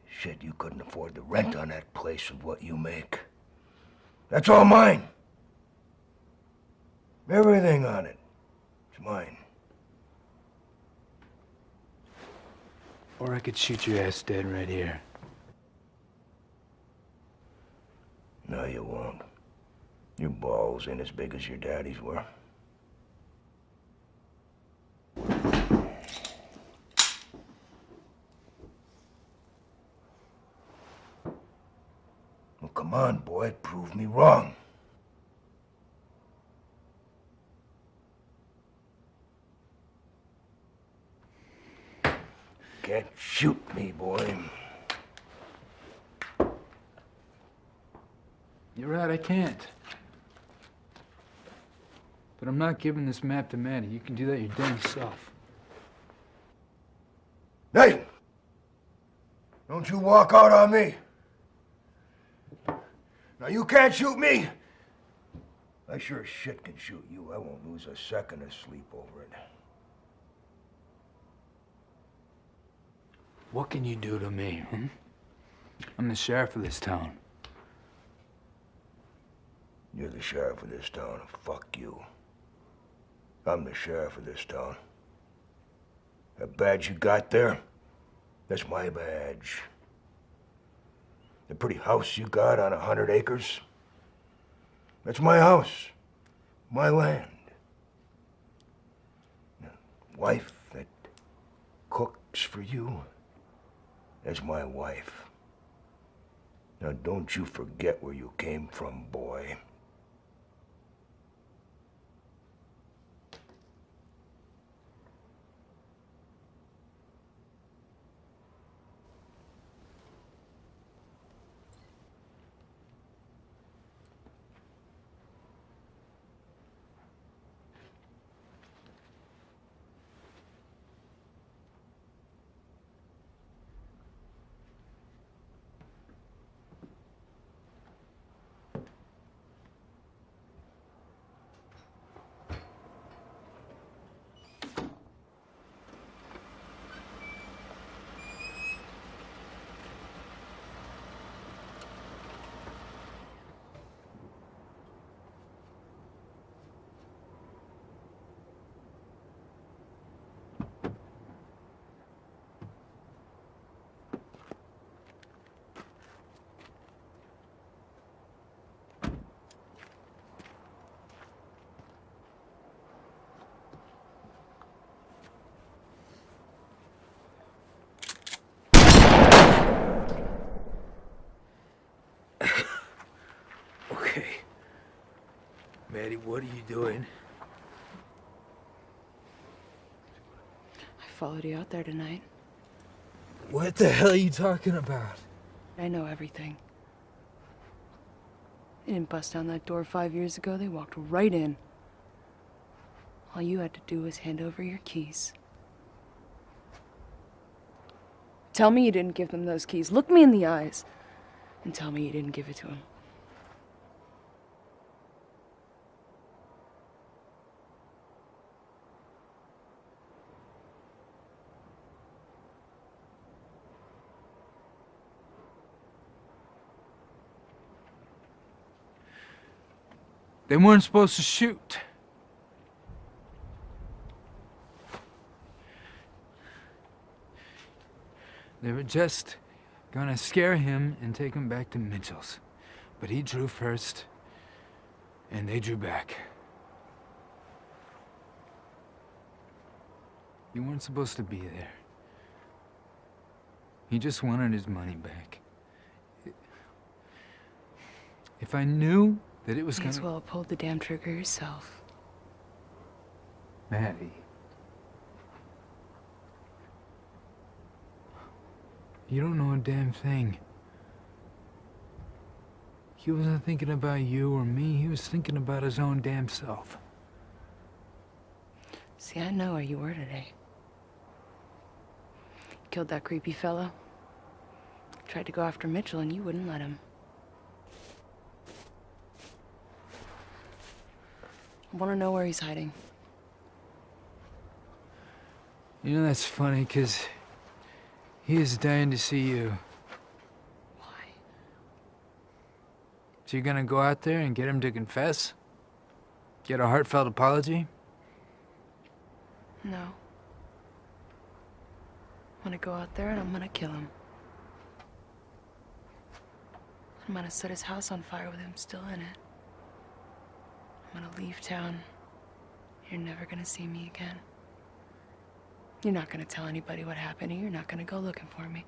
Shit, you couldn't afford the rent on that place with what you make. That's all mine. Everything on it. It's mine. Or I could shoot your ass dead right here. No, you won't. Your balls ain't as big as your daddy's were. Well, come on, boy, prove me wrong. Can't shoot me, boy. You're right, I can't. But I'm not giving this map to Maddie. You can do that your damn self. Hey! Don't you walk out on me. Now you can't shoot me. I sure as shit can shoot you. I won't lose a second of sleep over it. What can you do to me, hmm? I'm the sheriff of this town. You're the sheriff of this town. Fuck you. I'm the sheriff of this town. That badge you got there, that's my badge. The pretty house you got on 100 acres, that's my house, my land. The wife that cooks for you, that's my wife. Now don't you forget where you came from, boy. Okay. Maddie, what are you doing? I followed you out there tonight. What the hell are you talking about? I know everything. They didn't bust down that door 5 years ago. They walked right in. All you had to do was hand over your keys. Tell me you didn't give them those keys. Look me in the eyes and tell me you didn't give it to them. They weren't supposed to shoot. They were just gonna scare him and take him back to Mitchell's. But he drew first, and they drew back. You weren't supposed to be there. He just wanted his money back. If I knew that it was May as gonna... well have pulled the damn trigger yourself. Maddie. You don't know a damn thing. He wasn't thinking about you or me. He was thinking about his own damn self. See, I know where you were today. Killed that creepy fellow. Tried to go after Mitchell and you wouldn't let him. I want to know where he's hiding. You know, that's funny, 'cause he is dying to see you. Why? So you're gonna go out there and get him to confess? Get a heartfelt apology? No. I'm gonna go out there and I'm gonna kill him. I'm gonna set his house on fire with him still in it. I'm gonna leave town. You're never gonna see me again. You're not gonna tell anybody what happened, and you're not gonna go looking for me.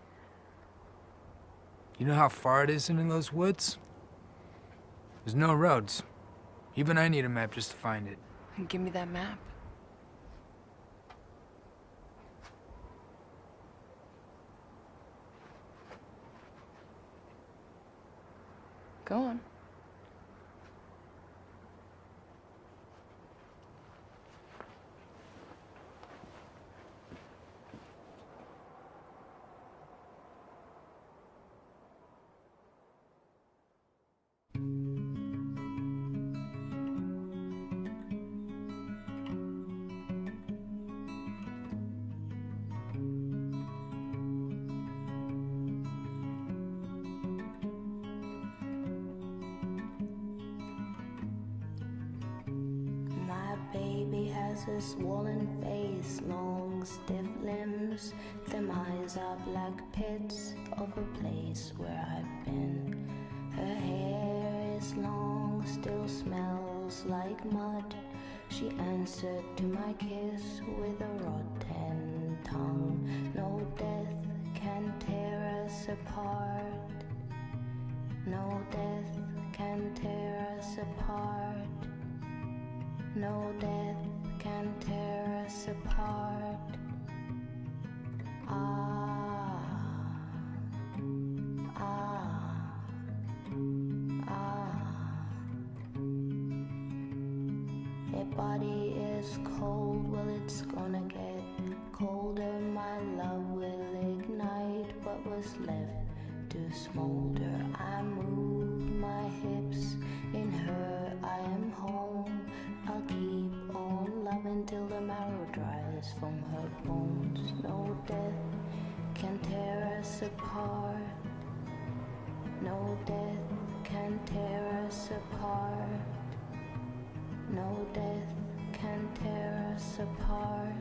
You know how far it is into those woods? There's no roads. Even I need a map just to find it. And give me that map. Go on. a swollen face, long stiff limbs. Them eyes are black pits of a place where I've been. Her hair is long, still smells like mud. She answered to my kiss with a rotten tongue. No death can tear us apart. No death can tear us apart. No death can tear us apart. Ah, ah, ah. Your body is cold, well it's gonna get colder. My love will ignite what was left to smolder. I move my hips, in her I am home. I'll keep on loving till the marrow dries from her bones. No death can tear us apart. No death can tear us apart. No death can tear us apart.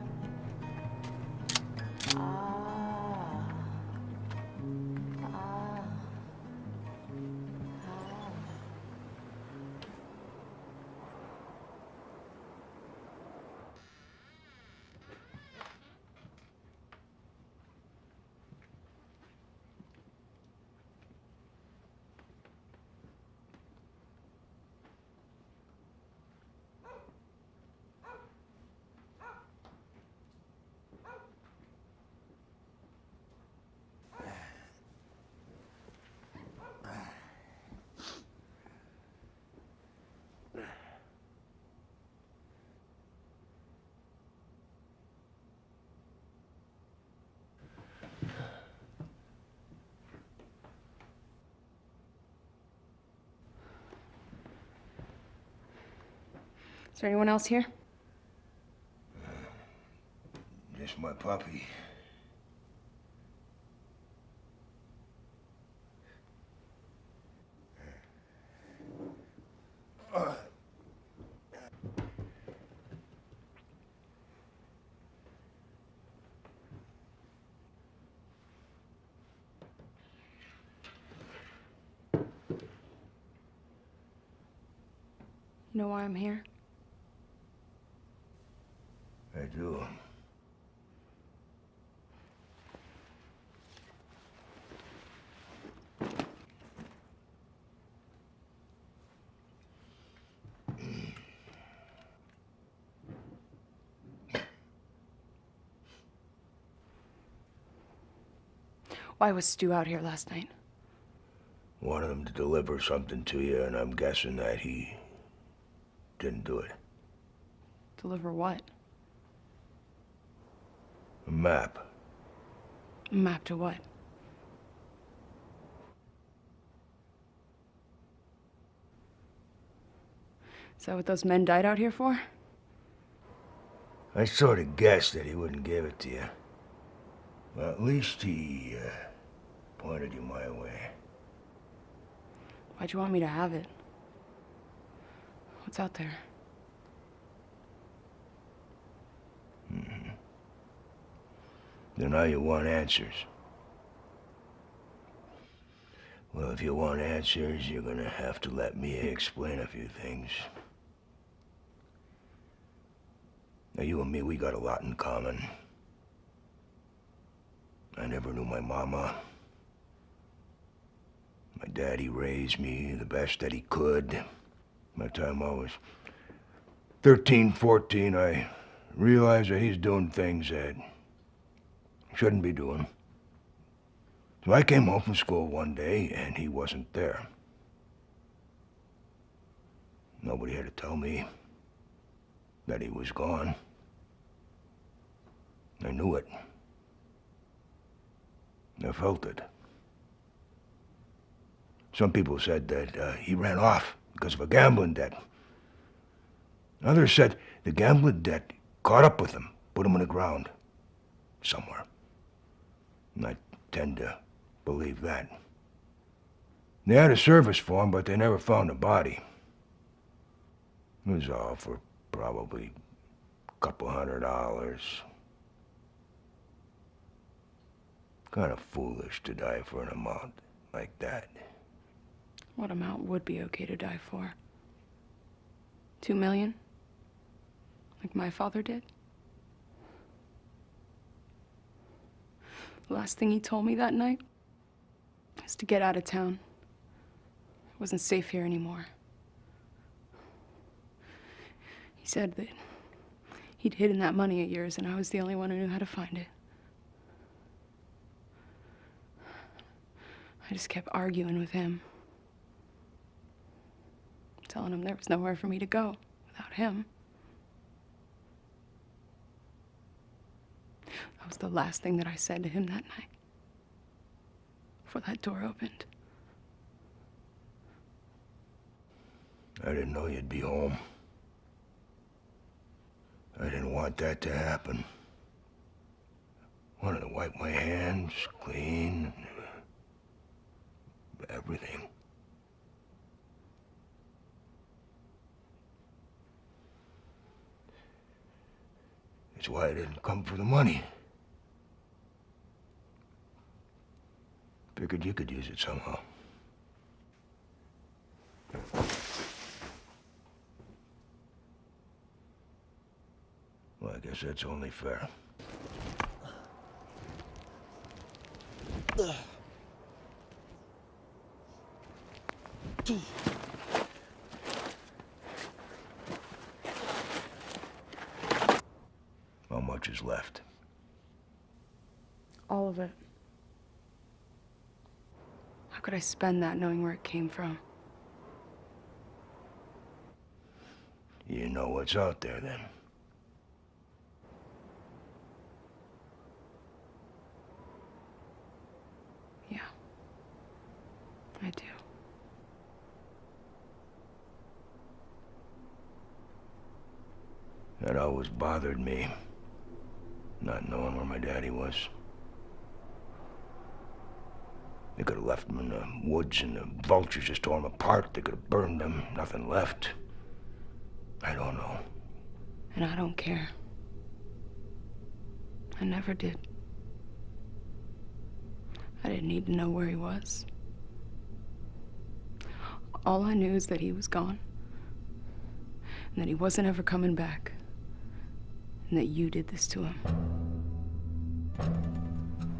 Ah, ah, ah. Is there anyone else here? Just my puppy. You know why I'm here? I do. Why was Stu out here last night? Wanted him to deliver something to you, and I'm guessing that he didn't do it. Deliver what? A map. A map to what? Is that what those men died out here for? I sort of guessed that he wouldn't give it to you. Well, at least he pointed you my way. Why'd you want me to have it? What's out there? Mm-hmm. Then now you want answers. Well, if you want answers, you're gonna have to let me explain a few things. Now, you and me, we got a lot in common. I never knew my mama. My daddy raised me the best that he could. By the time I was 13, 14, I realized that he's doing things that he shouldn't be doing. So I came home from school one day, and he wasn't there. Nobody had to tell me that he was gone. I knew it. I felt it. Some people said that he ran off because of a gambling debt. Others said the gambling debt caught up with him, put him in the ground somewhere. And I tend to believe that. They had a service for him, but they never found a body. It was all for probably couple $100. Kind of foolish to die for an amount like that. What amount would be okay to die for? 2 million? Like my father did? The last thing he told me that night was to get out of town. It wasn't safe here anymore. He said that he'd hidden that money of yours and I was the only one who knew how to find it. I just kept arguing with him, telling him there was nowhere for me to go without him. That was the last thing that I said to him that night, before that door opened. I didn't know you'd be home. I didn't want that to happen. Wanted to wipe my hands clean, everything. It's why I didn't come for the money. Figured you could use it somehow. Well, I guess that's only fair. How much is left? All of it. How could I spend that knowing where it came from? You know what's out there, then? Yeah, I do. That always bothered me, not knowing where my daddy was. They could have left him in the woods and the vultures just tore him apart. They could have burned him, nothing left. I don't know. And I don't care. I never did. I didn't need to know where he was. All I knew is that he was gone, and that he wasn't ever coming back, and that you did this to him.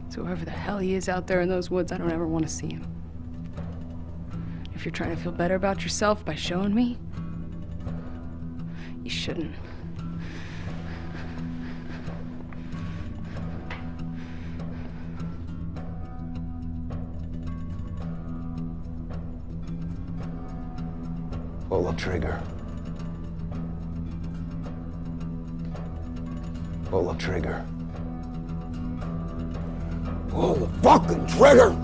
So whoever the hell he is out there in those woods, I don't ever want to see him. If you're trying to feel better about yourself by showing me, you shouldn't. Pull the trigger. Pull the trigger. Pull the fucking trigger!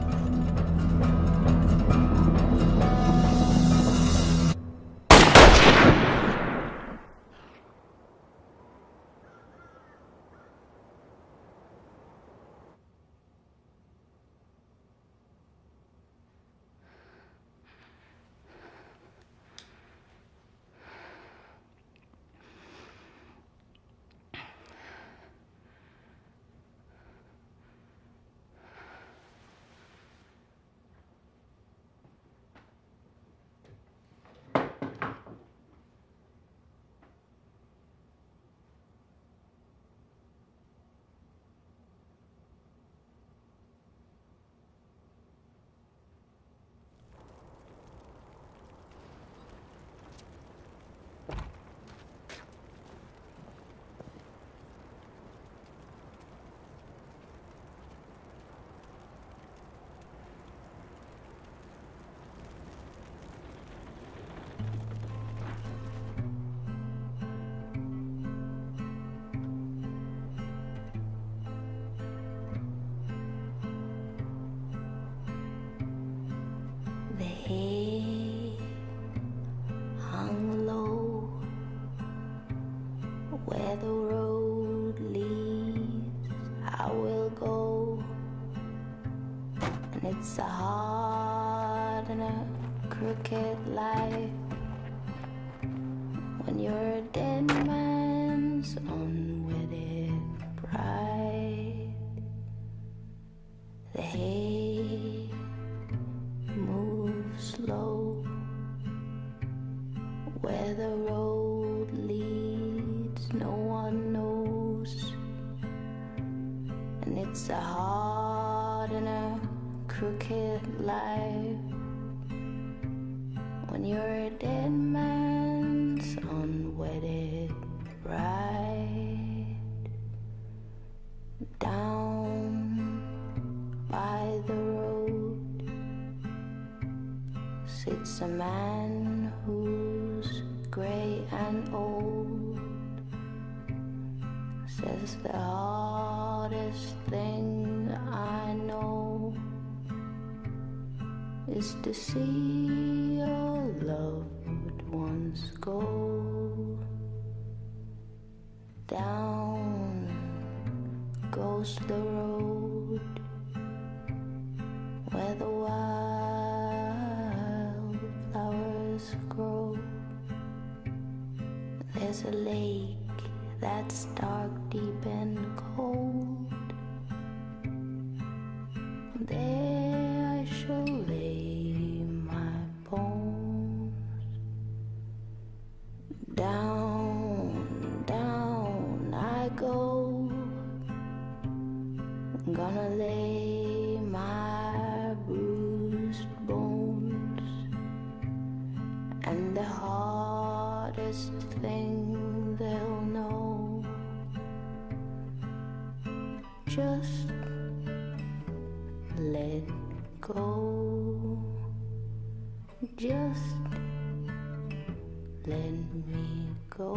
The head hung low, where the road leads, I will go. And it's a hard and a crooked life when you're a dead man man's unwedded bride. The hay moves slow where the road leads, no one knows. And it's a hard and a crooked life when you're a dead man's unwedded bride. Down by the road sits a man who's gray and old. Says the hardest thing I know is to see your loved ones go. Down goes the road where the wildflowers grow. There's a lake that's dark, deep and cold. There I shall lay my bones. Down, down I go, gonna lay my bruised bones. And the hardest thing they'll know, just let go. Just let me go.